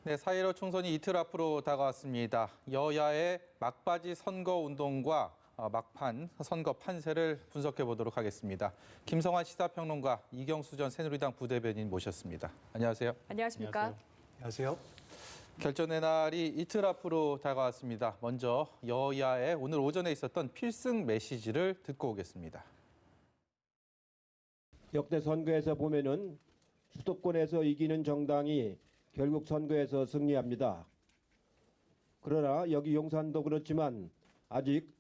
네, 4.15 총선이 이틀 앞으로 다가왔습니다. 여야의 막바지 선거 운동과 막판 선거 판세를 분석해 보도록 하겠습니다. 김성환 시사평론가, 이경수 전 새누리당 부대변인 모셨습니다. 안녕하세요. 안녕하십니까? 안녕하세요. 결전의 날이 이틀 앞으로 다가왔습니다. 먼저 여야의 오늘 오전에 있었던 필승 메시지를 듣고 오겠습니다. 역대 선거에서 보면은 수도권에서 이기는 정당이 결국 선거에서 승리합니다. 그러나 여기 용산도 그렇지만 아직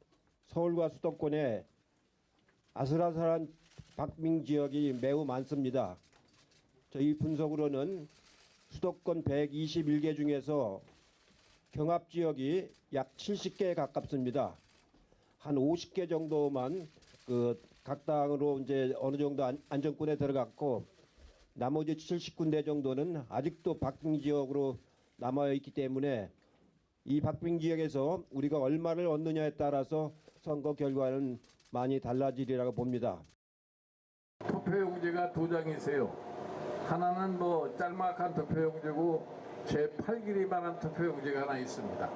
서울과 수도권에 아슬아슬한 박빙 지역이 매우 많습니다. 저희 분석으로는 수도권 121개 중에서 경합 지역이 약 70개에 가깝습니다. 한 50개 정도만 각 당으로 이제 어느 정도 안정권에 들어갔고, 나머지 70군데 정도는 아직도 박빙 지역으로 남아 있기 때문에 이 박빙 지역에서 우리가 얼마를 얻느냐에 따라서 선거 결과는 많이 달라지리라고 봅니다. 투표용지가 두 장이세요. 하나는 짤막한 투표용지고 제 8길이만한 투표용지가 하나 있습니다.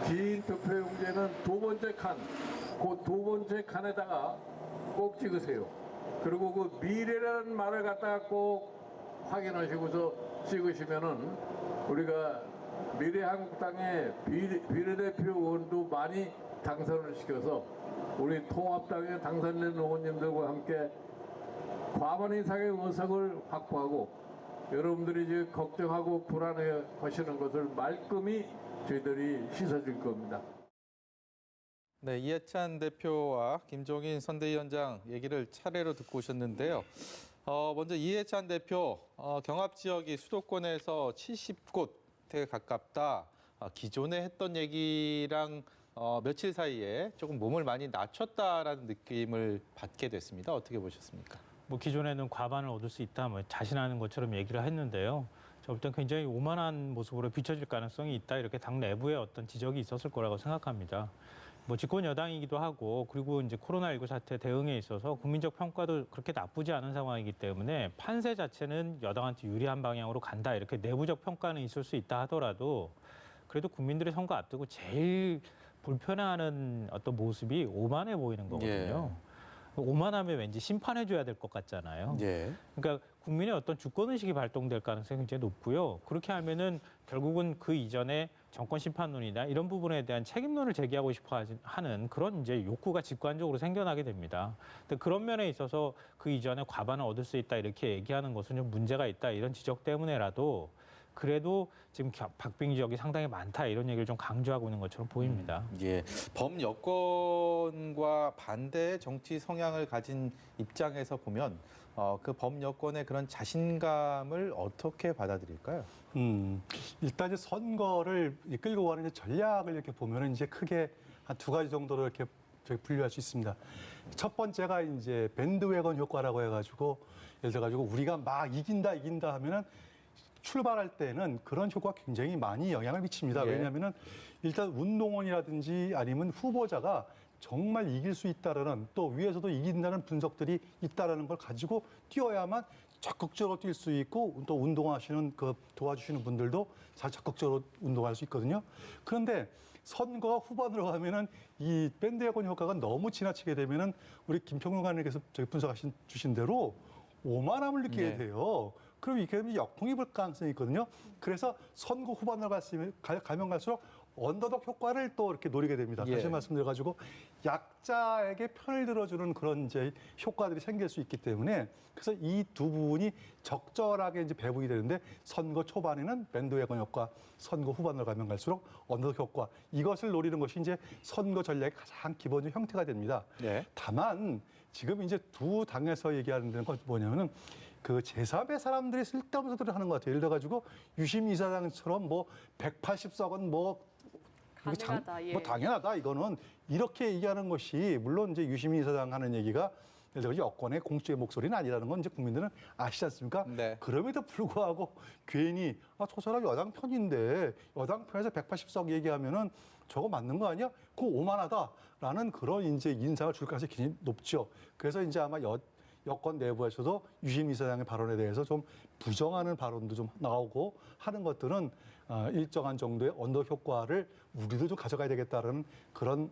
긴 투표용지는 두 번째 칸, 그 두 번째 칸에다가 꼭 찍으세요. 그리고 그 미래라는 말을 갖다가 꼭 확인하시고서 찍으시면은 우리가 미래한국당의 비례대표 의원도 많이 당선을 시켜서 우리 통합당의 당선된 의원님들과 함께 과반 이상의 의석을 확보하고 여러분들이 이제 걱정하고 불안해 하시는 것을 말끔히 저희들이 씻어줄 겁니다. 네, 이해찬 대표와 김종인 선대위원장 얘기를 차례로 듣고 오셨는데요. 먼저 이해찬 대표, 경합 지역이 수도권에서 70곳에 가깝다. 기존에 했던 얘기랑 며칠 사이에 조금 몸을 많이 낮췄다라는 느낌을 받게 됐습니다. 어떻게 보셨습니까? 기존에는 과반을 얻을 수 있다, 자신하는 것처럼 얘기를 했는데요. 저 볼 땐 굉장히 오만한 모습으로 비춰질 가능성이 있다, 이렇게 당 내부에 어떤 지적이 있었을 거라고 생각합니다. 집권 여당이기도 하고, 그리고 이제 코로나19 사태 대응에 있어서 국민적 평가도 그렇게 나쁘지 않은 상황이기 때문에 판세 자체는 여당한테 유리한 방향으로 간다, 이렇게 내부적 평가는 있을 수 있다 하더라도 그래도 국민들의 선거 앞두고 제일 불편해하는 어떤 모습이 오만해 보이는 거거든요. 예. 오만하면 왠지 심판해줘야 될 것 같잖아요. 예. 그러니까 국민의 어떤 주권의식이 발동될 가능성이 굉장히 높고요. 그렇게 하면은 결국은 그 이전에 정권 심판론이나 이런 부분에 대한 책임론을 제기하고 싶어 하는 그런 이제 욕구가 직관적으로 생겨나게 됩니다. 근데 그런 면에 있어서 그 이전에 과반을 얻을 수 있다, 이렇게 얘기하는 것은 좀 문제가 있다, 이런 지적 때문에라도 그래도 지금 박빙 지역이 상당히 많다, 이런 얘기를 좀 강조하고 있는 것처럼 보입니다. 예, 범여권과 반대의 정치 성향을 가진 입장에서 보면 그 범여권의 그런 자신감을 어떻게 받아들일까요? 일단 이제 선거를 끌고 가는 이제 전략을 이렇게 보면은 이제 크게 한 두 가지 정도로 이렇게 분류할 수 있습니다. 첫 번째가 이제 밴드웨건 효과라고 해가지고, 예를 들어가지고 우리가 막 이긴다 하면은 출발할 때는 그런 효과가 굉장히 많이 영향을 미칩니다. 예. 왜냐하면은 일단 운동원이라든지 아니면 후보자가 정말 이길 수 있다라는, 또 위에서도 이긴다는 분석들이 있다라는 걸 가지고 뛰어야만 적극적으로 뛸 수 있고, 또 운동하시는 도와주시는 분들도 잘 적극적으로 운동할 수 있거든요. 그런데 선거가 후반으로 가면은 이 밴드웨건 효과가 너무 지나치게 되면은 우리 김평론 관님께서 분석하신 주신 대로 오만함을 느끼게 돼요. 그럼 이게 역풍이 불 가능성이 있거든요. 그래서 선거 후반으로 가면 갈수록 언더독 효과를 또 이렇게 노리게 됩니다. 다시 말씀드려가지고 약자에게 편을 들어주는 그런 이제 효과들이 생길 수 있기 때문에, 그래서 이 두 부분이 적절하게 이제 배분이 되는데, 선거 초반에는 밴드웨건 효과, 선거 후반으로 가면 갈수록 언더독 효과, 이것을 노리는 것이 이제 선거 전략의 가장 기본적 형태가 됩니다. 네. 다만 지금 이제 두 당에서 얘기하는 데는 뭐냐면은 그 제3의 사람들이 쓸데없는 소리를 하는 것 같아요. 예를 들어가지고 유심 이사장처럼 180석은 당연하다. 예. 당연하다, 이거는 이렇게 얘기하는 것이, 물론 이제 유시민 이사장 하는 얘기가 예를 들어 여권의 공적의 목소리는 아니라는 건 이제 국민들은 아시지 않습니까? 네. 그럼에도 불구하고 괜히 저 사람 여당 편인데 여당 편에서 180석 얘기하면은 저거 맞는 거 아니야? 그거 오만하다라는 그런 이제 인상을 줄 가능성이 굉장히 높죠. 그래서 이제 아마 여권 내부에서도 유시민 이사장의 발언에 대해서 좀 부정하는 발언도 좀 나오고 하는 것들은 일정한 정도의 언더 효과를 우리도 좀 가져가야 되겠다는 그런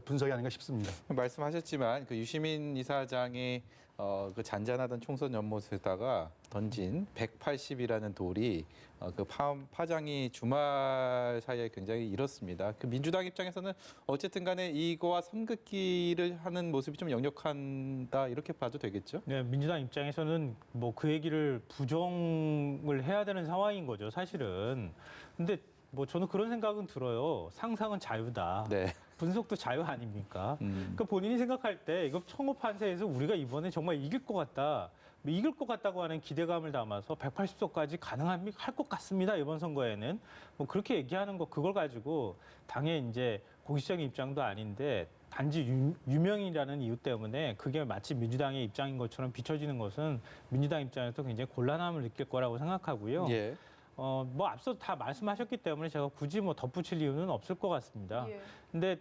분석이 아닌가 싶습니다. 말씀하셨지만 그 유시민 이사장이 그 잔잔하던 총선 연못에다가 던진 180이라는 돌이 그 파장이 주말 사이에 굉장히 일었습니다. 그 민주당 입장에서는 어쨌든 간에 이거와 선긋기를 하는 모습이 좀 역력한다 이렇게 봐도 되겠죠? 네, 민주당 입장에서는 뭐 그 얘기를 부정을 해야 되는 상황인 거죠, 사실은. 근데 뭐 저는 그런 생각은 들어요. 상상은 자유다. 네. 분석도 자유 아닙니까? 그러니까 본인이 생각할 때 이거 청구 판세에서 우리가 이번에 정말 이길 것 같다. 뭐 이길 것 같다고 하는 기대감을 담아서 180석까지 가능할 것 같습니다. 이번 선거에는 뭐 그렇게 얘기하는 거 그걸 가지고 당의 이제 공식적인 입장도 아닌데 단지 유명이라는 이유 때문에 그게 마치 민주당의 입장인 것처럼 비춰지는 것은 민주당 입장에서 굉장히 곤란함을 느낄 거라고 생각하고요. 예. 뭐 앞서 다 말씀하셨기 때문에 제가 굳이 뭐 덧붙일 이유는 없을 것 같습니다. 예. 근데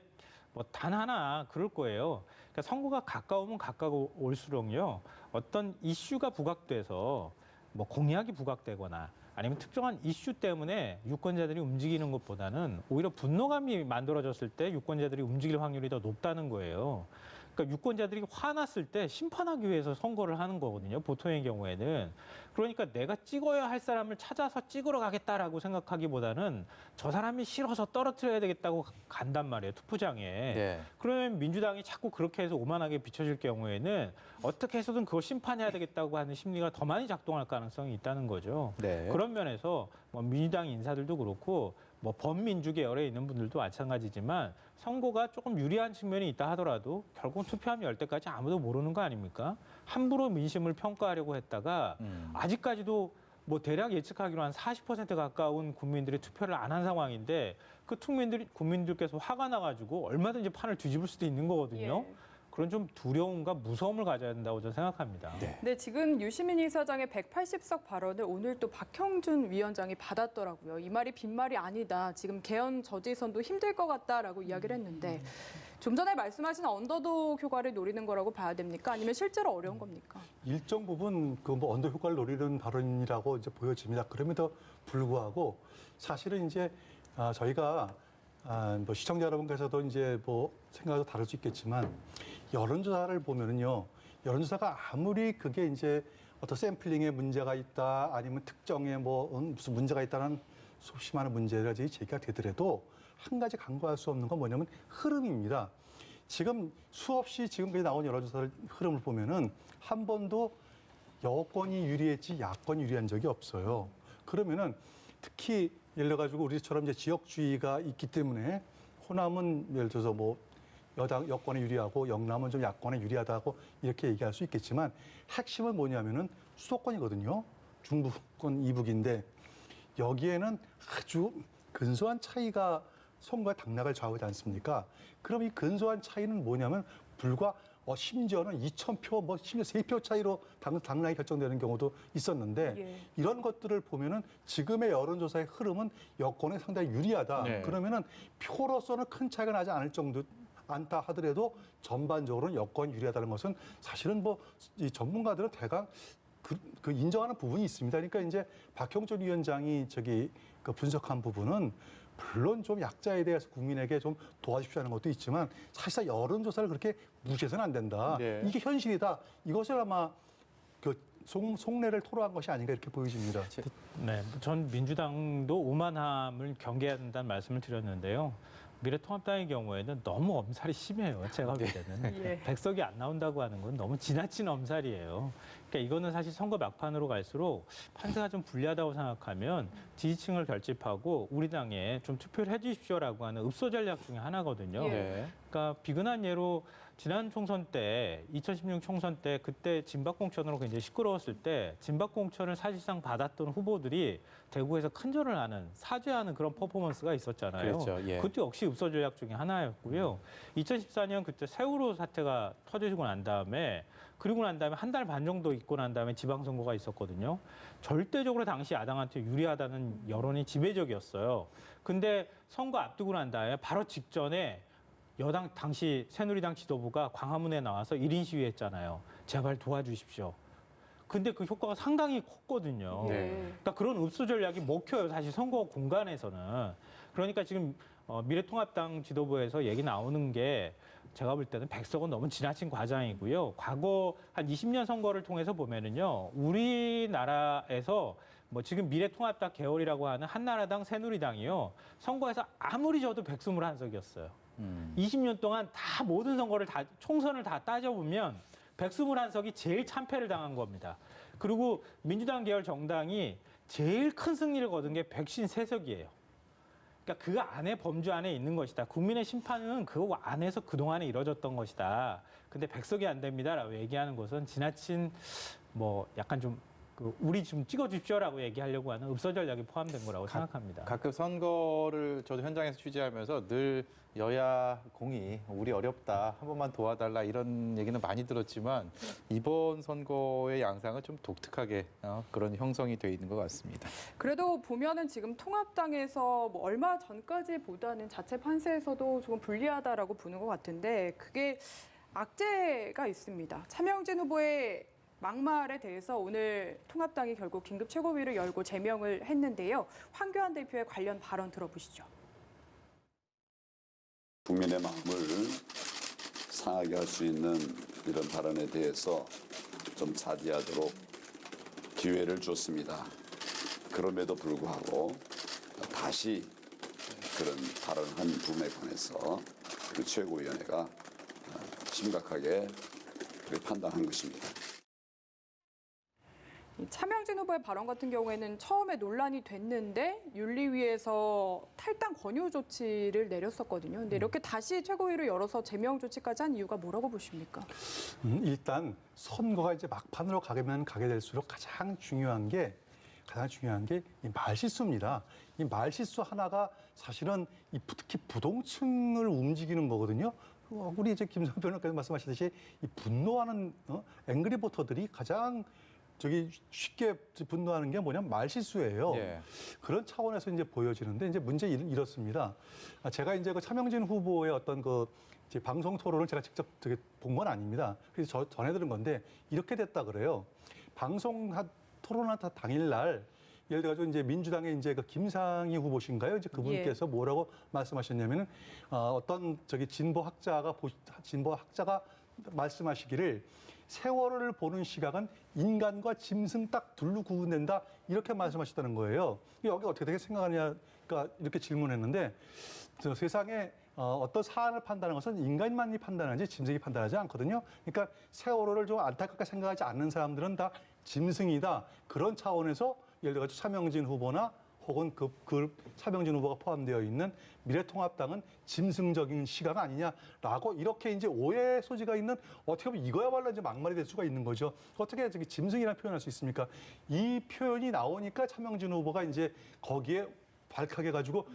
뭐 단 하나 그럴 거예요. 그러니까 선거가 가까우면 가까울수록요. 어떤 이슈가 부각돼서 뭐 공약이 부각되거나 아니면 특정한 이슈 때문에 유권자들이 움직이는 것보다는 오히려 분노감이 만들어졌을 때 유권자들이 움직일 확률이 더 높다는 거예요. 그러니까 유권자들이 화났을 때 심판하기 위해서 선거를 하는 거거든요. 보통의 경우에는. 그러니까 내가 찍어야 할 사람을 찾아서 찍으러 가겠다라고 생각하기보다는 저 사람이 싫어서 떨어뜨려야 되겠다고 간단 말이에요. 투표장에. 네. 그러면 민주당이 자꾸 그렇게 해서 오만하게 비춰질 경우에는 어떻게 해서든 그걸 심판해야 되겠다고 하는 심리가 더 많이 작동할 가능성이 있다는 거죠. 네. 그런 면에서 뭐 민주당 인사들도 그렇고 뭐 범민주 계열에 있는 분들도 마찬가지지만 선거가 조금 유리한 측면이 있다 하더라도 결국 투표함이 열 때까지 아무도 모르는 거 아닙니까? 함부로 민심을 평가하려고 했다가 아직까지도 뭐 대략 예측하기로 한 40% 가까운 국민들이 투표를 안 한 상황인데 그 국민들께서 화가 나가지고 얼마든지 판을 뒤집을 수도 있는 거거든요. 예. 그런 좀 두려움과 무서움을 가져야 된다고 저는 생각합니다. 네, 지금 유시민 이사장의 180석 발언을 오늘 또 박형준 위원장이 받았더라고요. 이 말이 빈말이 아니다. 지금 개헌 저지선도 힘들 것 같다라고 이야기를 했는데 좀 전에 말씀하신 언더독 효과를 노리는 거라고 봐야 됩니까? 아니면 실제로 어려운 겁니까? 일정 부분 그 뭐 언더 효과를 노리는 발언이라고 이제 보여집니다. 그럼에도 불구하고 사실은 이제 저희가 뭐 시청자 여러분께서도 이제 뭐 생각도 다를 수 있겠지만 여론조사를 보면은요, 여론조사가 아무리 그게 이제 어떤 샘플링에 문제가 있다 아니면 특정에 뭐 무슨 문제가 있다는 수없이 많은 문제가 제기가 되더라도 한 가지 간과할 수 없는 건 뭐냐면 흐름입니다. 지금 수없이 지금까지 나온 여론조사를 흐름을 보면은 한 번도 여권이 유리했지 야권이 유리한 적이 없어요. 그러면은 특히 예를 들어 가지고 우리처럼 이제 지역주의가 있기 때문에 호남은 예를 들어서 뭐 여권에 유리하고 영남은 좀 야권에 유리하다고 이렇게 얘기할 수 있겠지만 핵심은 뭐냐면은 수도권이거든요. 중부권 이북인데 여기에는 아주 근소한 차이가 선거의 당락을 좌우하지 않습니까? 그럼 이 근소한 차이는 뭐냐면 불과 심지어는 2,000표, 뭐 심지어 3표 차이로 당락이 결정되는 경우도 있었는데 예. 이런 것들을 보면은 지금의 여론조사의 흐름은 여권에 상당히 유리하다. 네. 그러면은 표로서는 큰 차이가 나지 않을 정도 않다 하더라도 전반적으로는 여권이 유리하다는 것은 사실은 뭐 이 전문가들은 대강 그 인정하는 부분이 있습니다. 그러니까 이제 박형준 위원장이 그 분석한 부분은 물론 좀 약자에 대해서 국민에게 좀 도와주십시오 하는 것도 있지만 사실상 여론조사를 그렇게 무시해서는 안 된다. 네. 이게 현실이다. 이것을 아마 그 속내를 토로한 것이 아닌가 이렇게 보여집니다. 네, 전 민주당도 오만함을 경계해야 된다는 말씀을 드렸는데요. 미래통합당의 경우에는 너무 엄살이 심해요. 제가 볼 때는. 예. 백석이 안 나온다고 하는 건 너무 지나친 엄살이에요. 그러니까 이거는 사실 선거 막판으로 갈수록 판세가 좀 불리하다고 생각하면 지지층을 결집하고 우리 당에 좀 투표를 해 주십시오라고 하는 읍소 전략 중에 하나거든요. 예. 네. 그러니까 비근한 예로 지난 총선 때 2016 총선 때 그때 진박공천으로 굉장히 시끄러웠을 때 진박공천을 사실상 받았던 후보들이 대구에서 큰절을 하는 사죄하는 그런 퍼포먼스가 있었잖아요. 그렇죠. 예. 그것도 역시 읍소 전략 중에 하나였고요. 2014년 그때 세월호 사태가 터지고 난 다음에 한 달 반 정도 있고 난 다음에 지방선거가 있었거든요. 절대적으로 당시 야당한테 유리하다는 여론이 지배적이었어요. 근데 선거 앞두고 난 다음에 바로 직전에 여당 당시 새누리당 지도부가 광화문에 나와서 1인 시위했잖아요. 제발 도와주십시오. 근데 그 효과가 상당히 컸거든요. 네. 그러니까 그런 읍수 전략이 먹혀요. 사실 선거 공간에서는. 그러니까 지금 미래통합당 지도부에서 얘기 나오는 게 제가 볼 때는 백석은 너무 지나친 과장이고요. 과거 한 20년 선거를 통해서 보면은요, 우리나라에서 뭐 지금 미래통합당 계열이라고 하는 한나라당, 새누리당이요, 선거에서 아무리 져도 121석이었어요. 20년 동안 다 모든 선거를 다 총선을 다 따져보면 121석이 제일 참패를 당한 겁니다. 그리고 민주당 계열 정당이 제일 큰 승리를 거둔 게 153석이에요. 그러니까 그 안에 범주 안에 있는 것이다. 국민의 심판은 그 안에서 그동안에 이뤄졌던 것이다. 근데 100석이 안 됩니다라고 얘기하는 것은 지나친 뭐 약간 좀 우리 좀 찍어주십시오라고 얘기하려고 하는 읍서 전략이 포함된 거라고 생각합니다. 가끔 선거를 저도 현장에서 취재하면서 늘 여야 공이 우리 어렵다, 한 번만 도와달라 이런 얘기는 많이 들었지만 이번 선거의 양상은 좀 독특하게 그런 형성이 돼 있는 것 같습니다. 그래도 보면은 지금 통합당에서 뭐 얼마 전까지보다는 자체 판세에서도 조금 불리하다라고 보는 것 같은데 그게 악재가 있습니다. 차명진 후보의 막말에 대해서 오늘 통합당이 결국 긴급 최고위를 열고 제명을 했는데요. 황교안 대표의 관련 발언 들어보시죠. 국민의 마음을 상하게 할 수 있는 이런 발언에 대해서 좀 자제하도록 기회를 줬습니다. 그럼에도 불구하고 다시 그런 발언한 부분에 관해서 그 최고위원회가 심각하게 판단한 것입니다. 차명진 후보의 발언 같은 경우에는 처음에 논란이 됐는데 윤리위에서 탈당 권유 조치를 내렸었거든요. 근데 이렇게 다시 최고위를 열어서 제명 조치까지 한 이유가 뭐라고 보십니까? 일단 선거가 이제 막판으로 가게 될수록 가장 중요한 게 이 말실수입니다. 이 말실수 하나가 사실은 특히 부동층을 움직이는 거거든요. 우리 이제 김성현 변호사께서 말씀하셨듯이 이 분노하는 앵그리 보터들이 가장 쉽게 분노하는 게 뭐냐면 말실수예요. 예. 그런 차원에서 이제 보여지는데 이제 문제 이렇습니다. 제가 이제 그 차명진 후보의 어떤 이제 방송 토론을 제가 직접 본 건 아닙니다. 그래서 전해 들은 건데 이렇게 됐다 그래요. 방송 토론한 당일날 예를 들어서 이제 민주당의 이제 그 김상희 후보신가요? 이제 그분께서 뭐라고 말씀하셨냐면은 어떤 진보 학자가 말씀하시기를 세월을 보는 시각은 인간과 짐승 딱 둘로 구분된다 이렇게 말씀하셨다는 거예요. 여기 어떻게 생각하냐, 그러니까 이렇게 질문했는데 세상에 어떤 사안을 판단하는 것은 인간만이 판단하지 짐승이 판단하지 않거든요. 그러니까 세월호를 좀 안타깝게 생각하지 않는 사람들은 다 짐승이다. 그런 차원에서 예를 들어 차명진 후보나 혹은 그 차명진 후보가 포함되어 있는 미래통합당은 짐승적인 시각 아니냐라고 이렇게 이제 오해 소지가 있는 어떻게 보면 이거야말로 이제 막말이 될 수가 있는 거죠. 어떻게 짐승이라는 표현할 수 있습니까? 이 표현이 나오니까 차명진 후보가 이제 거기에 발칵해 가지고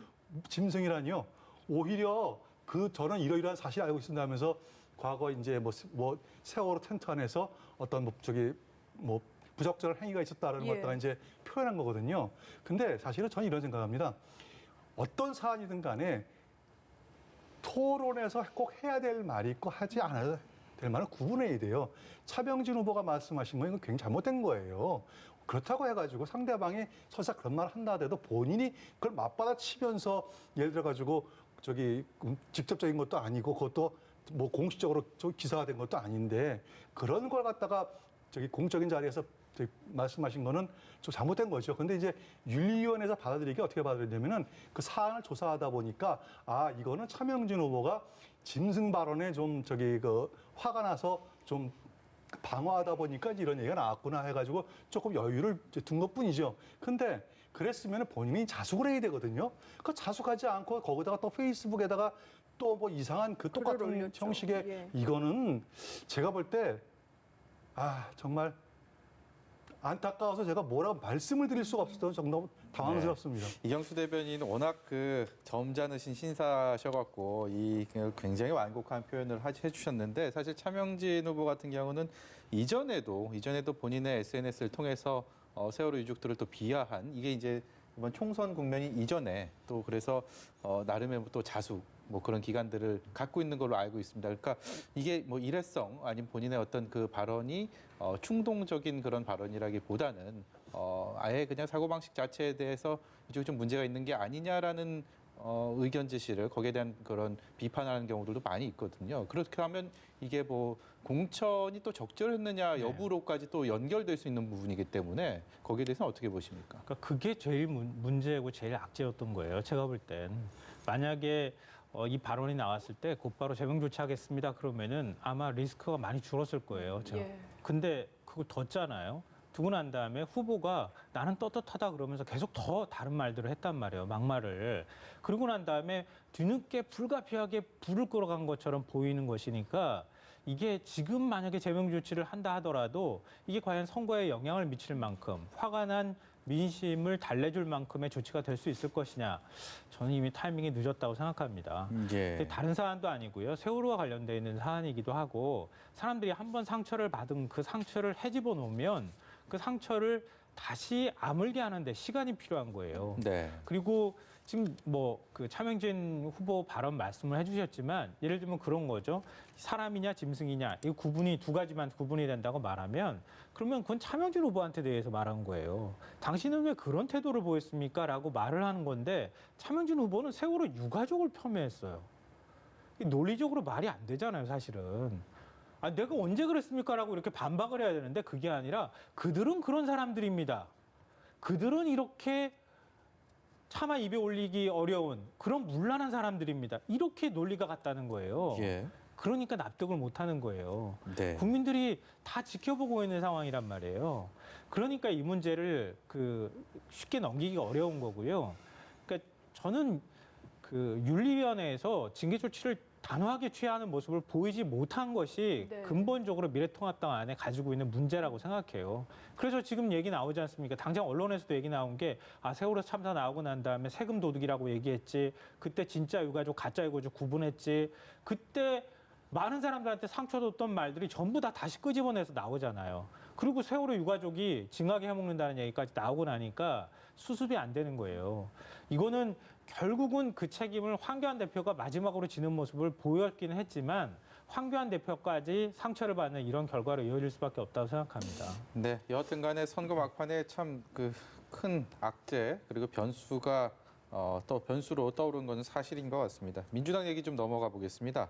짐승이라니요. 오히려 저는 이러이러한 사실 알고 있습니다 하면서 과거 이제 뭐 세월호 텐트 안에서 어떤 부적절한 행위가 있었다라는 걸 갖다가 이제 표현한 거거든요. 근데 사실은 저는 이런 생각합니다. 어떤 사안이든 간에 토론에서 꼭 해야 될 말이 있고 하지 않아야 될 말은 구분해야 돼요. 차명진 후보가 말씀하신 건 이건 굉장히 잘못된 거예요. 그렇다고 해가지고 상대방이 설사 그런 말을 한다 하더라도 본인이 그걸 맞받아치면서 예를 들어가지고 직접적인 것도 아니고 그것도 뭐 공식적으로 기사가 된 것도 아닌데 그런 걸 갖다가 공적인 자리에서 말씀하신 거는 좀 잘못된 거죠. 근데 이제 윤리위원회에서 받아들이기 어떻게 받아들였냐면은 그 사안을 조사하다 보니까 이거는 차명진 후보가 짐승 발언에 좀 화가 나서 좀 방어하다 보니까 이런 얘기가 나왔구나 해가지고 조금 여유를 둔 것뿐이죠. 근데 그랬으면 본인이 자숙을 해야 되거든요. 그 자숙하지 않고 거기다가 또 페이스북에다가 또 뭐 이상한 똑같은 형식의 이거는 제가 볼 때 정말 안타까워서 제가 뭐라고 말씀을 드릴 수가 없을 정도로 당황스럽습니다. 이경수 대변인은 워낙 점잖으신 신사셔갖고 굉장히 완곡한 표현을 해주셨는데 사실 차명진 후보 같은 경우는 이전에도 본인의 SNS를 통해서 세월호 유족들을 또 비하한 이게 이제 이번 총선 국면이 이전에 또 그래서 나름의 또 자숙 뭐 그런 기간들을 갖고 있는 걸로 알고 있습니다. 그러니까 이게 뭐 일회성 아니면 본인의 어떤 그 발언이 충동적인 그런 발언이라기보다는 아예 그냥 사고방식 자체에 대해서 이쪽에 좀 문제가 있는 게 아니냐라는 의견 제시를 거기에 대한 그런 비판하는 경우들도 많이 있거든요. 그렇게 하면 이게 뭐 공천이 또 적절했느냐 여부로까지 또 연결될 수 있는 부분이기 때문에 거기에 대해서는 어떻게 보십니까? 그러니까 그게 제일 문제고 제일 악재였던 거예요. 제가 볼 땐. 만약에 이 발언이 나왔을 때 곧바로 제명 조치하겠습니다. 그러면은 아마 리스크가 많이 줄었을 거예요. 예. 근데 그걸 뒀잖아요. 두고 난 다음에 후보가 나는 떳떳하다 그러면서 계속 더 다른 말들을 했단 말이에요. 막말을. 그러고 난 다음에 뒤늦게 불가피하게 불을 끌어간 것처럼 보이는 것이니까 이게 지금 만약에 제명 조치를 한다 하더라도 이게 과연 선거에 영향을 미칠 만큼 화가 난 민심을 달래줄 만큼의 조치가 될 수 있을 것이냐. 저는 이미 타이밍이 늦었다고 생각합니다. 예. 다른 사안도 아니고요. 세월호와 관련되어 있는 사안이기도 하고 사람들이 한번 상처를 받은 그 상처를 헤집어 놓으면 그 상처를 다시 아물게 하는데 시간이 필요한 거예요. 네. 그리고 지금 뭐 그 차명진 후보 발언 말씀을 해주셨지만 예를 들면 그런 거죠. 사람이냐 짐승이냐 이 구분이 두 가지만 구분이 된다고 말하면 그러면 그건 차명진 후보한테 대해서 말한 거예요. 당신은 왜 그런 태도를 보였습니까? 라고 말을 하는 건데 차명진 후보는 세월호 유가족을 폄훼했어요. 논리적으로 말이 안 되잖아요, 사실은. 아, 내가 언제 그랬습니까? 라고 이렇게 반박을 해야 되는데 그게 아니라 그들은 그런 사람들입니다. 그들은 이렇게 차마 입에 올리기 어려운 그런 문란한 사람들입니다. 이렇게 논리가 같다는 거예요. 예. 그러니까 납득을 못 하는 거예요. 네. 국민들이 다 지켜보고 있는 상황이란 말이에요. 그러니까 이 문제를 쉽게 넘기기가 어려운 거고요. 그러니까 저는 윤리위원회에서 징계 조치를 단호하게 취하는 모습을 보이지 못한 것이 네. 근본적으로 미래통합당 안에 가지고 있는 문제라고 생각해요. 그래서 지금 얘기 나오지 않습니까? 당장 언론에서도 얘기 나온 게 세월호 참사 나오고 난 다음에 세금 도둑이라고 얘기했지. 그때 진짜 유가족, 가짜 유가족 구분했지. 그때 많은 사람들한테 상처 줬던 말들이 전부 다 다시 끄집어내서 나오잖아요. 그리고 세월호 유가족이 징하게 해먹는다는 얘기까지 나오고 나니까 수습이 안 되는 거예요. 이거는 결국은 그 책임을 황교안 대표가 마지막으로 지는 모습을 보였기는 했지만 황교안 대표까지 상처를 받는 이런 결과로 이어질 수밖에 없다고 생각합니다. 네, 여하튼 간에 선거 막판에 참 큰 악재 그리고 변수가 또 변수로 떠오른 것은 사실인 것 같습니다. 민주당 얘기 좀 넘어가 보겠습니다.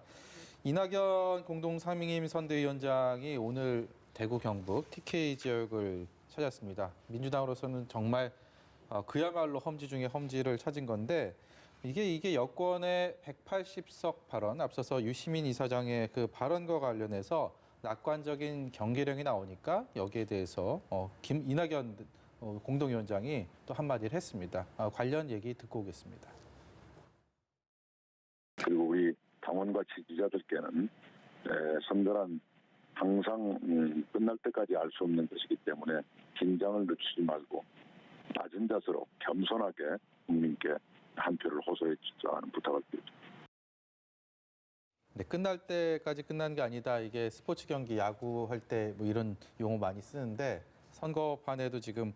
이낙연 공동 상임위 선대위원장이 오늘 대구 경북 TK 지역을 찾았습니다. 민주당으로서는 정말 그야말로 험지 중에 험지를 찾은 건데 이게 여권의 180석 발언 앞서서 유시민 이사장의 그 발언과 관련해서 낙관적인 경계령이 나오니까 여기에 대해서 이낙연 공동위원장이 또 한마디를 했습니다. 관련 얘기 듣고 오겠습니다. 그리고 우리 당원과 지지자들께는 선거란 항상 끝날 때까지 알 수 없는 것이기 때문에 긴장을 늦추지 말고 낮은 자세로 겸손하게 국민께 한 표를 호소해 주자는 부탁을 드립니다. 네, 끝날 때까지 끝난 게 아니다. 이게 스포츠 경기 야구할 때 뭐 이런 용어 많이 쓰는데 선거판에도 지금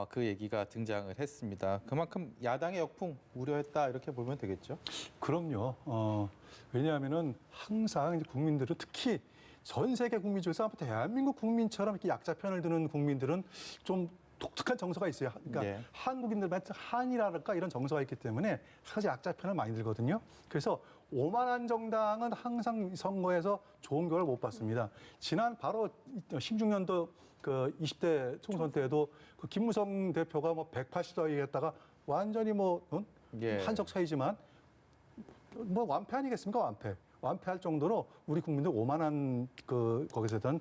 그 얘기가 등장을 했습니다. 그만큼 야당의 역풍 우려했다 이렇게 보면 되겠죠? 그럼요. 왜냐하면은 항상 이제 국민들은 특히 전 세계 국민 중에서 아마 대한민국 국민처럼 이렇게 약자 편을 드는 국민들은 좀 독특한 정서가 있어요. 그러니까 네. 한국인들만 한이랄까 이런 정서가 있기 때문에 항상 약자 편을 많이 들거든요. 그래서 오만한 정당은 항상 선거에서 좋은 결과를 못 받습니다. 지난 바로 16년도 그 20대 총선 때에도 그 김무성 대표가 뭐 180석 얘기했다가 완전히 예. 한석 차이지만 뭐 완패 아니겠습니까? 완패할 정도로 우리 국민들 오만한 거기서든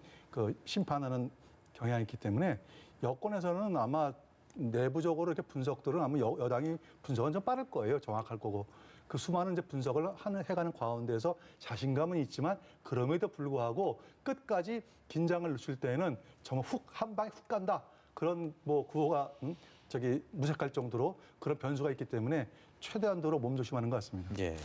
심판하는 경향이 있기 때문에 여권에서는 아마 내부적으로 이렇게 분석들은 아마 여당이 분석은 좀 빠를 거예요. 정확할 거고. 그 수많은 이제 분석을 해가는 가운데서 자신감은 있지만 그럼에도 불구하고 끝까지 긴장을 늦출 때에는 정말 한 방에 훅 간다. 그런 구호가 무색할 정도로 그런 변수가 있기 때문에 최대한도로 몸조심하는 것 같습니다. 예.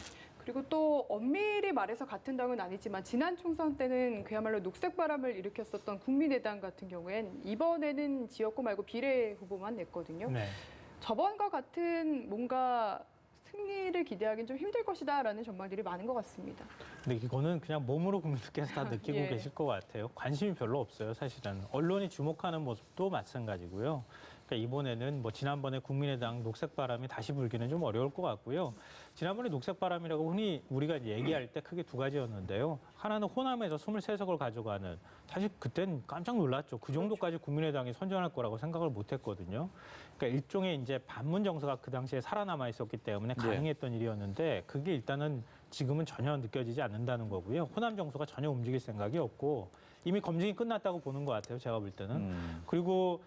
그리고 또 엄밀히 말해서 같은 당은 아니지만 지난 총선 때는 그야말로 녹색 바람을 일으켰었던 국민의당 같은 경우엔 이번에는 지역구 말고 비례 후보만 냈거든요. 네. 저번과 같은 뭔가 승리를 기대하기는 좀 힘들 것이다라는 전망들이 많은 것 같습니다. 근데 이거는 그냥 몸으로 국민들께서 다 느끼고 예. 계실 것 같아요. 관심이 별로 없어요, 사실은. 언론이 주목하는 모습도 마찬가지고요. 그러니까 이번에는 뭐 지난번에 국민의당 녹색바람이 다시 불기는 좀 어려울 것 같고요. 지난번에 녹색바람이라고 흔히 우리가 얘기할 때 크게 두 가지였는데요. 하나는 호남에서 23석을 가져가는, 사실 그땐 깜짝 놀랐죠. 그 정도까지 국민의당이 선전할 거라고 생각을 못 했거든요. 그러니까 일종의 이제 반문 정서가 그 당시에 살아남아 있었기 때문에 가능했던 일이었는데 그게 일단은 지금은 전혀 느껴지지 않는다는 거고요. 호남 정서가 전혀 움직일 생각이 없고 이미 검증이 끝났다고 보는 것 같아요. 제가 볼 때는. 그리고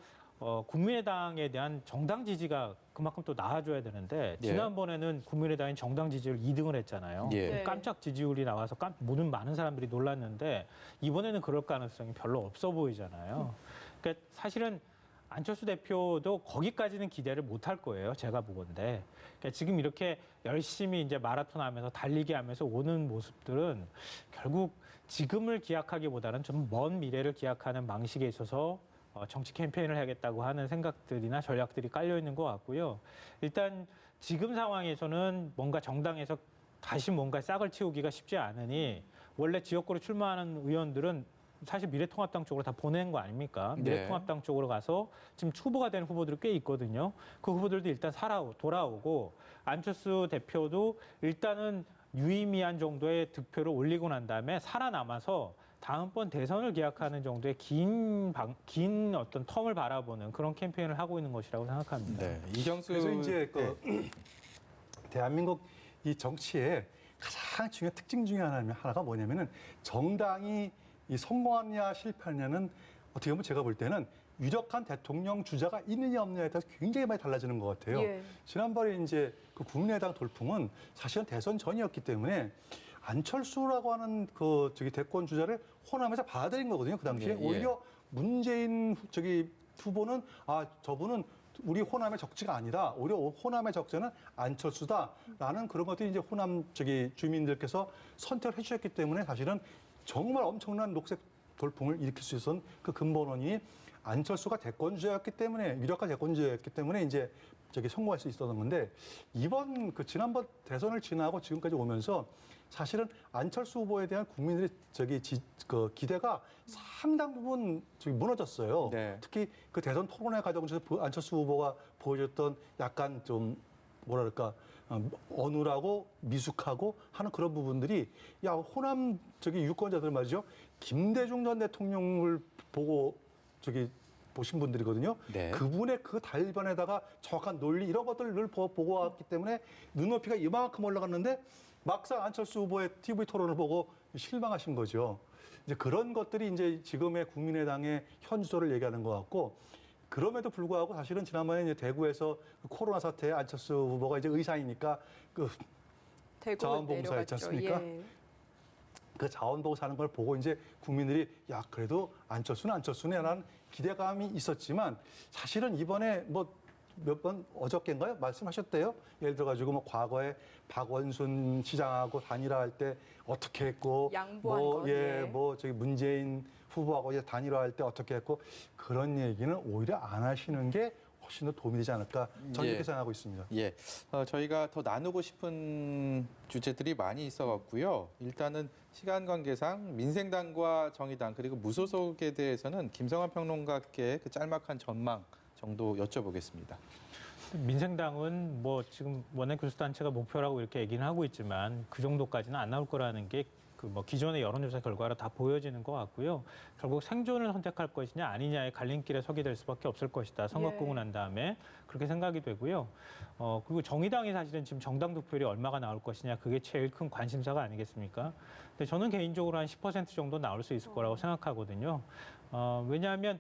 국민의당에 대한 정당 지지가 그만큼 또 나아져야 되는데 예. 지난번에는 국민의당이 정당 지지율 2등을 했잖아요. 예. 네. 깜짝 지지율이 나와서 모든 많은 사람들이 놀랐는데 이번에는 그럴 가능성이 별로 없어 보이잖아요. 그러니까 사실은 안철수 대표도 거기까지는 기대를 못 할 거예요. 제가 보건데. 그러니까 지금 이렇게 열심히 이제 마라톤 하면서 달리기 하면서 오는 모습들은 결국 지금을 기약하기보다는 좀 먼 미래를 기약하는 방식에 있어서 정치 캠페인을 해야겠다고 하는 생각들이나 전략들이 깔려 있는 것 같고요. 일단 지금 상황에서는 뭔가 정당에서 다시 뭔가 싹을 틔우기가 쉽지 않으니 원래 지역구로 출마하는 의원들은 사실 미래통합당 쪽으로 다 보낸 거 아닙니까? 네. 미래통합당 쪽으로 가서 지금 후보가 된 후보들이 꽤 있거든요. 그 후보들도 일단 돌아오고 안철수 대표도 일단은 유의미한 정도의 득표를 올리고 난 다음에 살아남아서 다음번 대선을 기약하는 정도의 긴 어떤 텀을 바라보는 그런 캠페인을 하고 있는 것이라고 생각합니다. 네. 이경수 그래서 이제 네. 대한민국 이 정치의 가장 중요한 특징 중에 하나가 뭐냐면은 정당이 이 성공하느냐 실패하느냐는 어떻게 보면 제가 볼 때는 유력한 대통령 주자가 있느냐 없느냐에 따라서 굉장히 많이 달라지는 것 같아요. 예. 지난번에 이제 그 국민의당 돌풍은 사실은 대선 전이었기 때문에 안철수라고 하는 그 대권 주자를 호남에서 받아들인 거거든요. 그 당시에 예, 예. 오히려 문재인 후보는 저분은 우리 호남의 적지가 아니다. 오히려 호남의 적자는 안철수다라는 그런 것들이 이제 호남 주민들께서 선택을 해주셨기 때문에 사실은 정말 엄청난 녹색 돌풍을 일으킬 수 있었던 그 근본원이 안철수가 대권주자였기 때문에 유력한 대권주자였기 때문에 이제 성공할 수 있었던 건데 이번 지난번 대선을 지나고 지금까지 오면서 사실은 안철수 후보에 대한 국민들의 기대가 상당 부분 무너졌어요. 네. 특히 그 대선 토론회 과정에서 안철수 후보가 보여줬던 약간 좀 뭐랄까 어눌하고 미숙하고 하는 그런 부분들이 호남 유권자들 말이죠. 김대중 전 대통령을 보고 보신 분들이거든요. 네. 그분의 그 달변에다가 정확한 논리 이런 것들을 늘 보고 왔기 때문에 눈높이가 이만큼 올라갔는데 막상 안철수 후보의 TV 토론을 보고 실망하신 거죠. 이제 그런 것들이 이제 지금의 국민의당의 현주소를 얘기하는 것 같고 그럼에도 불구하고 사실은 지난번에 이제 대구에서 코로나 사태에 안철수 후보가 이제 의사이니까 대구 자원봉사했지 않습니까? 예. 그 자원봉사 하는 걸 보고 이제 국민들이 그래도 안철수네라는 기대감이 있었지만 사실은 이번에 몇 번 어저께인가요? 말씀하셨대요. 예를 들어가지고 과거에 박원순 시장하고 단일화할 때 어떻게 했고, 양보한 것, 문재인 후보하고 이제 단일화할 때 어떻게 했고 그런 얘기는 오히려 안 하시는 게 훨씬 더 도움이 되지 않을까 저는 이렇게 생각하고 있습니다. 예, 저희가 더 나누고 싶은 주제들이 많이 있어갖고요. 일단은 시간 관계상 민생당과 정의당 그리고 무소속에 대해서는 김성환 평론가께 그 짤막한 전망 정도 여쭤보겠습니다. 민생당은 지금 원내교수단체가 목표라고 이렇게 얘기는 하고 있지만 그 정도까지는 안 나올 거라는 게 기존의 여론조사 결과로 다 보여지는 것 같고요. 결국 생존을 선택할 것이냐 아니냐의 갈림길에 서게 될 수밖에 없을 것이다. 선거 끄고 난 다음에 그렇게 생각이 되고요. 그리고 정의당이 사실은 지금 정당 득표율이 얼마가 나올 것이냐 그게 제일 큰 관심사가 아니겠습니까? 근데 저는 개인적으로 한 10% 정도 나올 수 있을 거라고 생각하거든요. 왜냐하면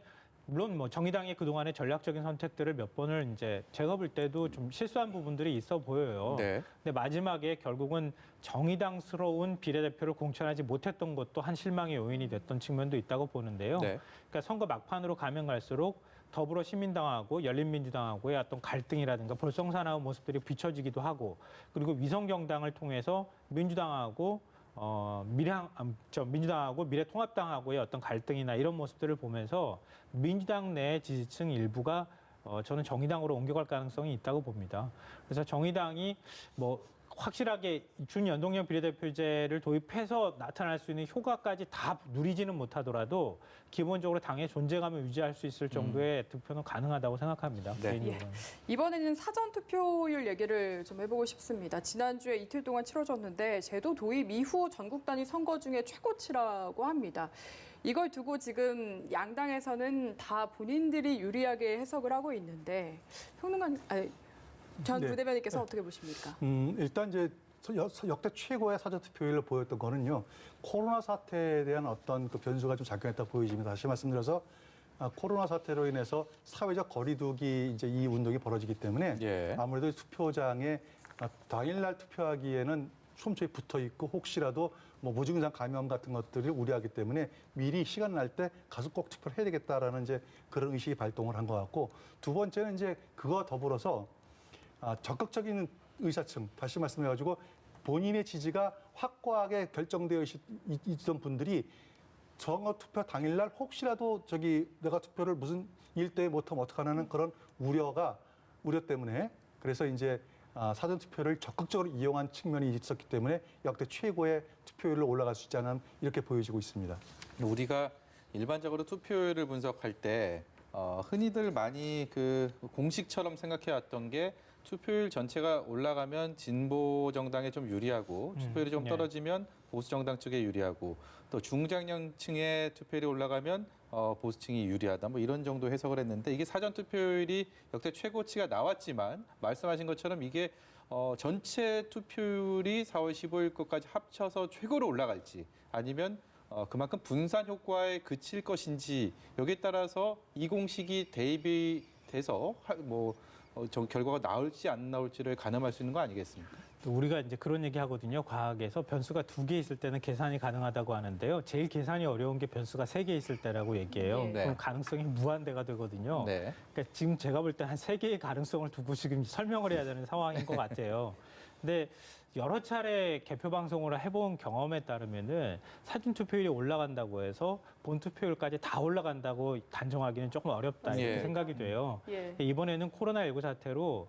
물론 정의당의 그동안의 전략적인 선택들을 몇 번을 이제 제가 볼 때도 좀 실수한 부분들이 있어 보여요. 네. 근데 마지막에 결국은 정의당스러운 비례대표를 공천하지 못했던 것도 한 실망의 요인이 됐던 측면도 있다고 보는데요. 네. 그러니까 선거 막판으로 가면 갈수록 더불어 시민당하고 열린민주당하고의 어떤 갈등이라든가 볼썽사나운 모습들이 비춰지기도 하고 그리고 위성정당을 통해서 민주당하고 민주당하고 미래통합당하고의 어떤 갈등이나 이런 모습들을 보면서 민주당 내 지지층 일부가 저는 정의당으로 옮겨갈 가능성이 있다고 봅니다. 그래서 정의당이 뭐 확실하게 준연동형 비례대표제를 도입해서 나타날 수 있는 효과까지 다 누리지는 못하더라도 기본적으로 당의 존재감을 유지할 수 있을 정도의 득표는 가능하다고 생각합니다. 네. 개인적으로는. 이번에는 사전 투표율 얘기를 좀 해보고 싶습니다. 지난주에 이틀 동안 치러졌는데 제도 도입 이후 전국 단위 선거 중에 최고치라고 합니다. 이걸 두고 지금 양당에서는 다 본인들이 유리하게 해석을 하고 있는데 전 네. 부대변인께서 어떻게 보십니까? 일단 이제 역대 최고의 사전 투표율을 보였던 거는요. 코로나 사태에 대한 어떤 그 변수가 좀 작용했다 보여집니다. 다시 말씀드려서 코로나 사태로 인해서 사회적 거리두기 이제 이 운동이 벌어지기 때문에 예. 아무래도 투표장에 당일날 투표하기에는 촘촘히 붙어 있고 혹시라도 뭐 무증상 감염 같은 것들을 우려하기 때문에 미리 시간 날 때 가서 꼭 투표를 해야 되겠다라는 이제 그런 의식이 발동을 한 것 같고, 두 번째는 이제 그거와 더불어서 적극적인 의사층, 다시 말씀해가지고 본인의 지지가 확고하게 결정되어 있던 분들이 선거 투표 당일날 혹시라도 내가 투표를 무슨 일 때문에 못하면 어떡하냐는 그런 우려 때문에, 그래서 이제 사전 투표를 적극적으로 이용한 측면이 있었기 때문에 역대 최고의 투표율로 올라갈 수 있지 않나 이렇게 보여지고 있습니다. 우리가 일반적으로 투표율을 분석할 때 흔히들 많이 그 공식처럼 생각해 왔던 게 투표율 전체가 올라가면 진보 정당에 좀 유리하고 투표율이 좀 네. 떨어지면 보수 정당 쪽에 유리하고 또 중장년층의 투표율이 올라가면 보수층이 유리하다 뭐 이런 정도 해석을 했는데, 이게 사전 투표율이 역대 최고치가 나왔지만 말씀하신 것처럼 이게 전체 투표율이 4월 15일 것까지 합쳐서 최고로 올라갈지 아니면 그만큼 분산 효과에 그칠 것인지 여기에 따라서 이 공식이 대입이 돼서 결과가 나올지 안 나올지를 가늠할 수 있는 거 아니겠습니까? 또 우리가 이제 그런 얘기 하거든요. 과학에서 변수가 2개 있을 때는 계산이 가능하다고 하는데요. 제일 계산이 어려운 게 변수가 3개 있을 때라고 얘기해요. 네. 그럼 가능성이 무한대가 되거든요. 네. 그러니까 지금 제가 볼 때 한 3개의 가능성을 두고 지금 설명을 해야 되는 상황인 것 같아요. 근데 여러 차례 개표 방송을 해본 경험에 따르면은 사전 투표율이 올라간다고 해서 본 투표율까지 다 올라간다고 단정하기는 조금 어렵다 이렇게 예. 생각이 돼요. 예. 이번에는 코로나19 사태로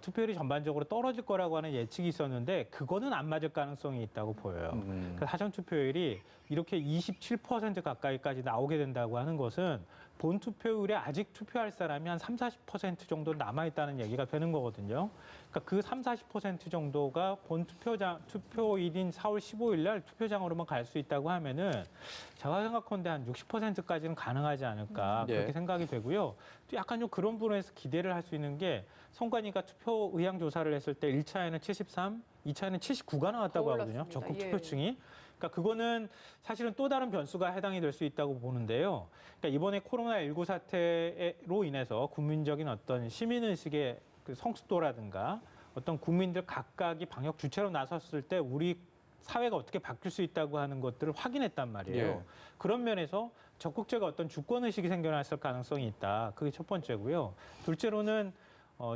투표율이 전반적으로 떨어질 거라고 하는 예측이 있었는데 그거는 안 맞을 가능성이 있다고 보여요. 그래서 사전 투표율이 이렇게 27% 가까이까지 나오게 된다고 하는 것은 본 투표율에 아직 투표할 사람이 한 30-40% 정도 남아있다는 얘기가 되는 거거든요. 그러니까 그 30-40% 정도가 본 투표일인 4월 15일 날 투표장으로만 갈 수 있다고 하면은 제가 생각하는데 한 60%까지는 가능하지 않을까 예. 그렇게 생각이 되고요. 또 약간 좀 그런 부분에서 기대를 할 수 있는 게 선관위가 투표 의향 조사를 했을 때 1차에는 73, 2차에는 79가 나왔다고 더 하거든요. 올랐습니다. 적극 예. 투표층이. 그러니까 그거는 사실은 또 다른 변수가 해당이 될 수 있다고 보는데요. 그러니까 이번에 코로나19 사태로 인해서 국민적인 어떤 시민의식의 그 성숙도라든가 어떤 국민들 각각이 방역 주체로 나섰을 때 우리 사회가 어떻게 바뀔 수 있다고 하는 것들을 확인했단 말이에요. 예. 그런 면에서 적극적인 어떤 주권의식이 생겨났을 가능성이 있다. 그게 첫 번째고요. 둘째로는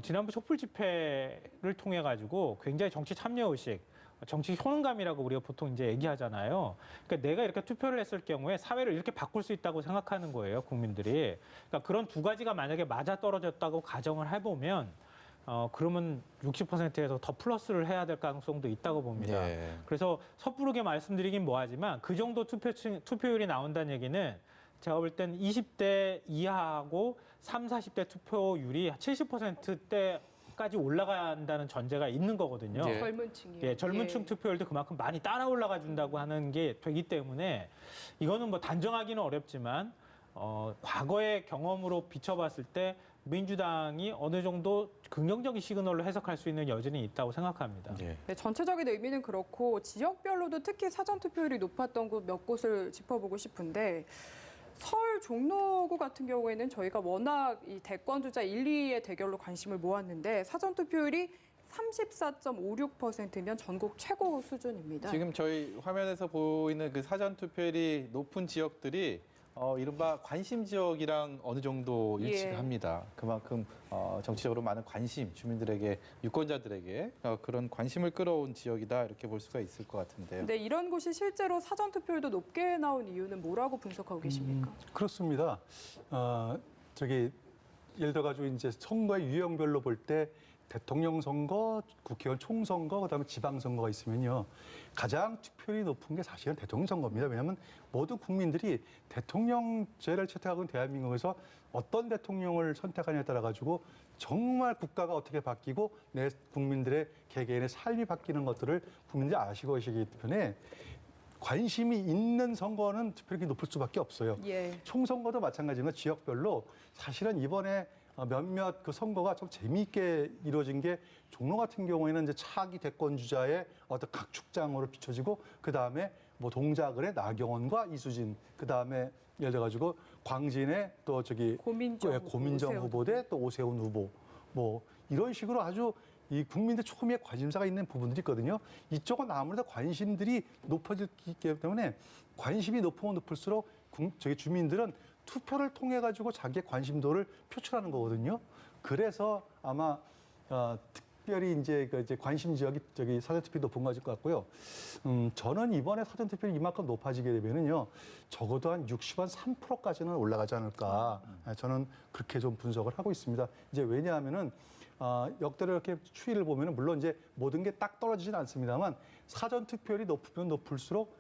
지난번 촛불 집회를 통해 가지고 굉장히 정치 참여의식, 정치 효능감이라고 우리가 보통 이제 얘기하잖아요. 그러니까 내가 이렇게 투표를 했을 경우에 사회를 이렇게 바꿀 수 있다고 생각하는 거예요, 국민들이. 그러니까 그런 두 가지가 만약에 맞아떨어졌다고 가정을 해보면 그러면 60%에서 더 플러스를 해야 될 가능성도 있다고 봅니다. 예. 그래서 섣부르게 말씀드리긴 뭐하지만 그 정도 투표율이 나온다는 얘기는 제가 볼 땐 20대 이하하고 30, 40대 투표율이 70%대까지 올라간다는 전제가 있는 거거든요. 예. 젊은 층이요. 예, 젊은 층 투표율도 그만큼 많이 따라 올라가 준다고 하는 게 되기 때문에 이거는 뭐 단정하기는 어렵지만 과거의 경험으로 비춰봤을 때 민주당이 어느 정도 긍정적인 시그널로 해석할 수 있는 여지는 있다고 생각합니다. 예. 네, 전체적인 의미는 그렇고 지역별로도 특히 사전 투표율이 높았던 곳 몇 곳을 짚어보고 싶은데, 서울 종로구 같은 경우에는 저희가 워낙 이 대권 주자 1, 2위의 대결로 관심을 모았는데 사전 투표율이 34.56%면 전국 최고 수준입니다. 지금 저희 화면에서 보이는 그 사전 투표율이 높은 지역들이 이른바 관심 지역이랑 어느 정도 일치를 예. 합니다. 그만큼 정치적으로 많은 관심, 주민들에게, 유권자들에게 그런 관심을 끌어온 지역이다 이렇게 볼 수가 있을 것 같은데요. 근데 이런 곳이 실제로 사전 투표율도 높게 나온 이유는 뭐라고 분석하고 계십니까? 그렇습니다. 예를 들어가지고 이제 선거의 유형별로 볼 때 대통령 선거, 국회의원 총선거, 그다음에 지방선거가 있으면요. 가장 투표율이 높은 게 사실은 대통령 선거입니다. 왜냐하면 모든 국민들이 대통령제를 채택하고 있는 대한민국에서 어떤 대통령을 선택하냐에 따라 가지고 정말 국가가 어떻게 바뀌고 내 국민들의 개개인의 삶이 바뀌는 것들을 국민들이 아시고 계시기 때문에 관심이 있는 선거는 투표율이 높을 수밖에 없어요. 예. 총선거도 마찬가지지만 지역별로 사실은 이번에 몇몇 그 선거가 좀 재미있게 이루어진 게 종로 같은 경우에는 이제 차기 대권 주자의 어떤 각축장으로 비춰지고 그 다음에 뭐 동작을의 나경원과 이수진 그 다음에 예를 들어가지고 광진의 또 저기 고민정 후보 대 또 오세훈 후보 뭐 이런 식으로 아주 이 국민들 초미의 관심사가 있는 부분들이 있거든요. 이쪽은 아무래도 관심들이 높아지기 때문에 관심이 높으면 높을수록 저기 주민들은 투표를 통해 가지고 자기의 관심도를 표출하는 거거든요. 그래서 아마 특별히 이제 관심 지역이 저기 사전 투표 높은 것 같고요. 저는 이번에 사전 투표율이 이만큼 높아지게 되면은요, 적어도 한 63%까지는 올라가지 않을까. 저는 그렇게 좀 분석을 하고 있습니다. 이제 왜냐하면은 역대로 이렇게 추이를 보면은 물론 이제 모든 게 딱 떨어지진 않습니다만 사전 투표율이 높으면 높을수록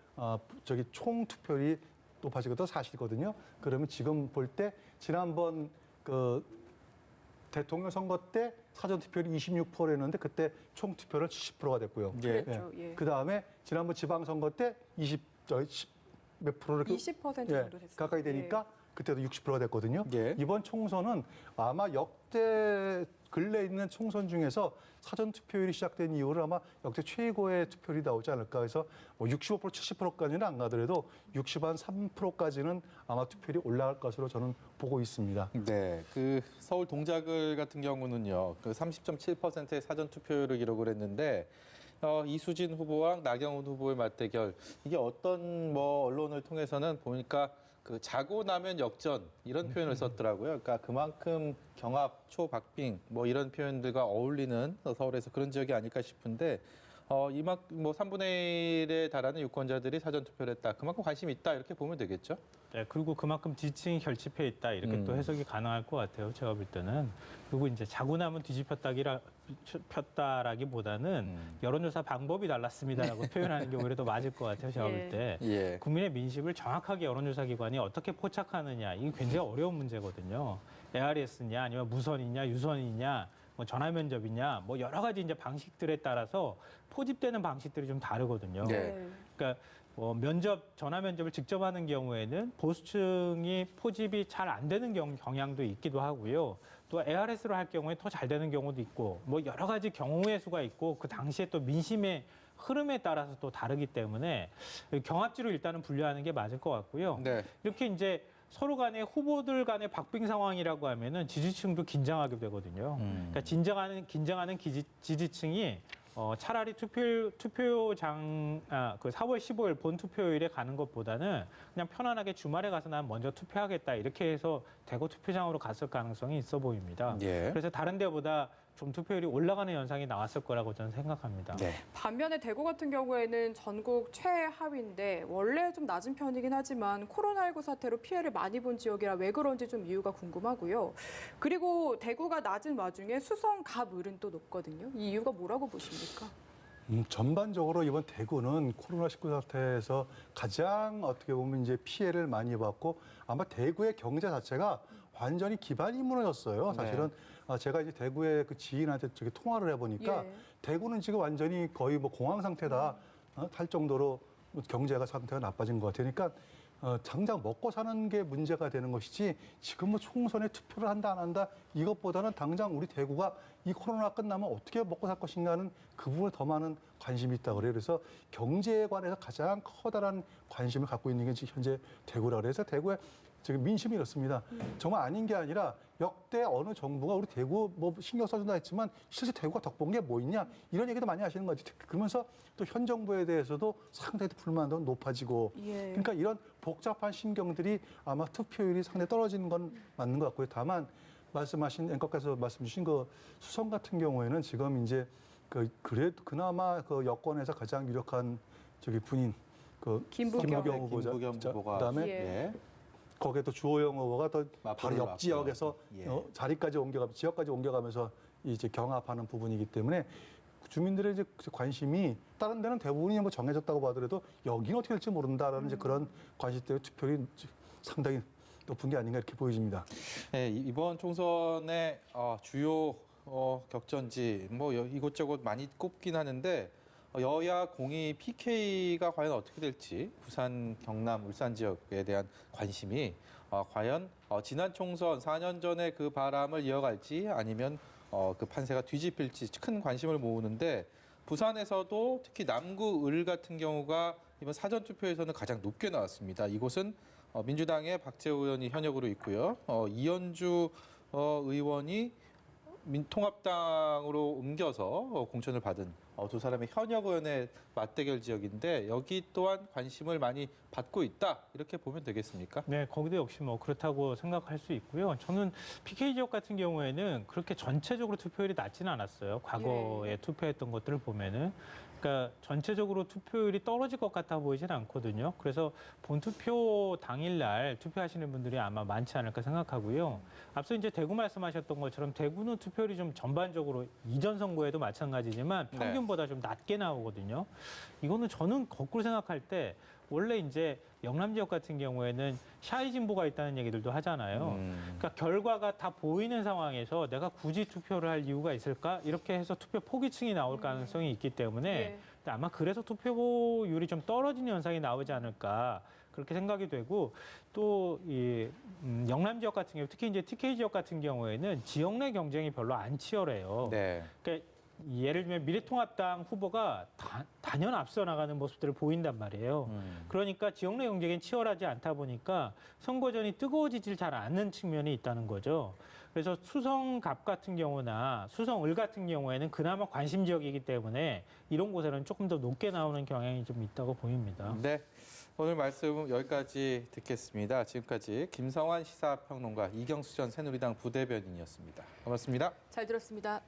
저기 총 투표율이 높아지고도 사실이거든요. 그러면 지금 볼 때 지난번 그 대통령 선거 때 사전 투표율이 26%였는데 그때 총 투표는 70%가 됐고요. 그렇죠. 예. 그 다음에 지난번 지방선거 때 10몇 프로 이렇게 20% 정도 됐어요. 가까이 되니까 그때도 60%가 됐거든요. 예. 이번 총선은 아마 역대 근래 있는 총선 중에서 사전 투표율이 시작된 이후로 아마 역대 최고의 투표율이 나오지 않을까 해서 뭐 65%, 70%까지는 안 가더라도 63%까지는 아마 투표율이 올라갈 것으로 저는 보고 있습니다. 네, 그 서울 동작을 같은 경우는요, 그 30.7%의 사전 투표율을 기록을 했는데 이수진 후보와 나경원 후보의 맞대결 이게 어떤 뭐 언론을 통해서는 보니까 그 자고 나면 역전 이런 표현을 썼더라고요. 그러니까 그만큼 경합, 초박빙 뭐 이런 표현들과 어울리는 서울에서 그런 지역이 아닐까 싶은데 이만큼 뭐 3분의 1에 달하는 유권자들이 사전 투표를 했다. 그만큼 관심이 있다 이렇게 보면 되겠죠. 네, 그리고 그만큼 지층이 결집해 있다 이렇게 또 해석이 가능할 것 같아요. 제가 볼 때는. 그리고 이제 자고 나면 뒤집혔다라기보다는 여론조사 방법이 달랐습니다라고 표현하는 게 오히려 더 맞을 것 같아요. 제가 볼 때. 예. 국민의 민심을 정확하게 여론조사 기관이 어떻게 포착하느냐 이게 굉장히 어려운 문제거든요. ARS냐 아니면 무선이냐 유선이냐 뭐 전화 면접이냐 뭐 여러 가지 이제 방식들에 따라서 포집되는 방식들이 좀 다르거든요. 네. 그러니까 전화 면접을 직접 하는 경우에는 보수층이 포집이 잘 안 되는 경향도 있기도 하고요. 또 ARS로 할 경우에 더 잘 되는 경우도 있고 뭐 여러 가지 경우의 수가 있고 그 당시에 또 민심의 흐름에 따라서 또 다르기 때문에 경합지로 일단은 분류하는 게 맞을 것 같고요. 네. 이렇게 이제 서로 간에 후보들 간의 박빙 상황이라고 하면은 지지층도 긴장하게 되거든요. 그러니까 긴장하는 지지층이 차라리 투표장 그 4월 15일 본 투표일에 가는 것보다는 그냥 편안하게 주말에 가서 난 먼저 투표하겠다 이렇게 해서 대거 투표장으로 갔을 가능성이 있어 보입니다. 예. 그래서 다른 데보다 좀 투표율이 올라가는 현상이 나왔을 거라고 저는 생각합니다. 네. 반면에 대구 같은 경우에는 전국 최하위인데 원래 좀 낮은 편이긴 하지만 코로나19 사태로 피해를 많이 본 지역이라 왜 그런지 좀 이유가 궁금하고요. 그리고 대구가 낮은 와중에 수성, 갑, 을은 또 높거든요. 이 이유가 뭐라고 보십니까? 전반적으로 이번 대구는 코로나19 사태에서 가장 어떻게 보면 이제 피해를 많이 받고 아마 대구의 경제 자체가 완전히 기반이 무너졌어요. 사실은 제가 이제 대구의 그 지인한테 저기 통화를 해보니까 대구는 지금 완전히 거의 뭐 공황 상태다 할 정도로 경제가 상태가 나빠진 것 같아요. 그러니까 당장 먹고 사는 게 문제가 되는 것이지 지금 뭐 총선에 투표를 한다 안 한다 이것보다는 당장 우리 대구가 이 코로나 끝나면 어떻게 먹고 살 것인가 하는 그 부분에 더 많은 관심이 있다고 그래요. 그래서 경제에 관해서 가장 커다란 관심을 갖고 있는 게 지금 현재 대구라고 그래서 대구에 지금 민심이 이렇습니다. 정말 아닌 게 아니라 역대 어느 정부가 우리 대구 뭐 신경 써준다 했지만 실제 대구가 덕본 게 뭐 있냐 이런 얘기도 많이 하시는 거지. 그러면서 또 현 정부에 대해서도 상당히 불만도 높아지고 그러니까 이런 복잡한 신경들이 아마 투표율이 상당히 떨어지는 건 맞는 것 같고요. 다만 말씀하신 앵커께서 말씀 주신 그 수성 같은 경우에는 지금 이제 그래도 그나마 그 여권에서 가장 유력한 저기 분인 그 김부겸 후보자 김부겸 후보가 그다음에 예. 거기에 또 주호영 후보가 더 바로 옆 지역에서 예. 자리까지 옮겨가면서 지역까지 옮겨가면서 이제 경합하는 부분이기 때문에 주민들의 이제 관심이 다른 데는 대부분이 뭐 정해졌다고 봐더라도 여기는 어떻게 될지 모른다라는 이제 그런 관심 때문에 투표율이 상당히 높은 게 아닌가 이렇게 보여집니다. 네, 이번 총선의 주요 격전지 뭐 이곳저곳 많이 꼽긴 하는데 여야 공이 PK가 과연 어떻게 될지 부산, 경남, 울산 지역에 대한 관심이 과연 지난 총선 4년 전에 그 바람을 이어갈지 아니면 그 판세가 뒤집힐지 큰 관심을 모으는데 부산에서도 특히 남구 을 같은 경우가 이번 사전 투표에서는 가장 높게 나왔습니다. 이곳은 민주당의 박재우 의원이 현역으로 있고요. 이현주 의원이 통합당으로 옮겨서 공천을 받은 두 사람의 현역 의원의 맞대결 지역인데 여기 또한 관심을 많이 받고 있다 이렇게 보면 되겠습니까? 네, 거기도 역시 뭐 그렇다고 생각할 수 있고요. 저는 PK 지역 같은 경우에는 그렇게 전체적으로 투표율이 낮지는 않았어요. 과거에 투표했던 것들을 보면은. 그러니까 전체적으로 투표율이 떨어질 것 같아 보이진 않거든요. 그래서 본투표 당일날 투표하시는 분들이 아마 많지 않을까 생각하고요. 앞서 이제 대구 말씀하셨던 것처럼 대구는 투표율이 좀 전반적으로 이전 선거에도 마찬가지지만 평균보다 좀 낮게 나오거든요. 이거는 저는 거꾸로 생각할 때 원래 이제 영남 지역 같은 경우에는 샤이 진보가 있다는 얘기들도 하잖아요. 그러니까 결과가 다 보이는 상황에서 내가 굳이 투표를 할 이유가 있을까? 이렇게 해서 투표 포기층이 나올 가능성이 있기 때문에 아마 그래서 투표율이 좀 떨어지는 현상이 나오지 않을까. 그렇게 생각이 되고 또 이 영남 지역 같은 경우 특히 이제 TK 지역 같은 경우에는 지역 내 경쟁이 별로 안 치열해요. 네. 그러니까 예를 들면 미래통합당 후보가 단연 앞서 나가는 모습들을 보인단 말이에요. 그러니까 지역 내 경쟁이 치열하지 않다 보니까 선거전이 뜨거워지질 잘 않는 측면이 있다는 거죠. 그래서 수성갑 같은 경우나 수성을 같은 경우에는 그나마 관심 지역이기 때문에 이런 곳에는 조금 더 높게 나오는 경향이 좀 있다고 보입니다. 네. 오늘 말씀 여기까지 듣겠습니다. 지금까지 김성환 시사평론가, 이경수 전 새누리당 부대변인이었습니다. 고맙습니다. 잘 들었습니다.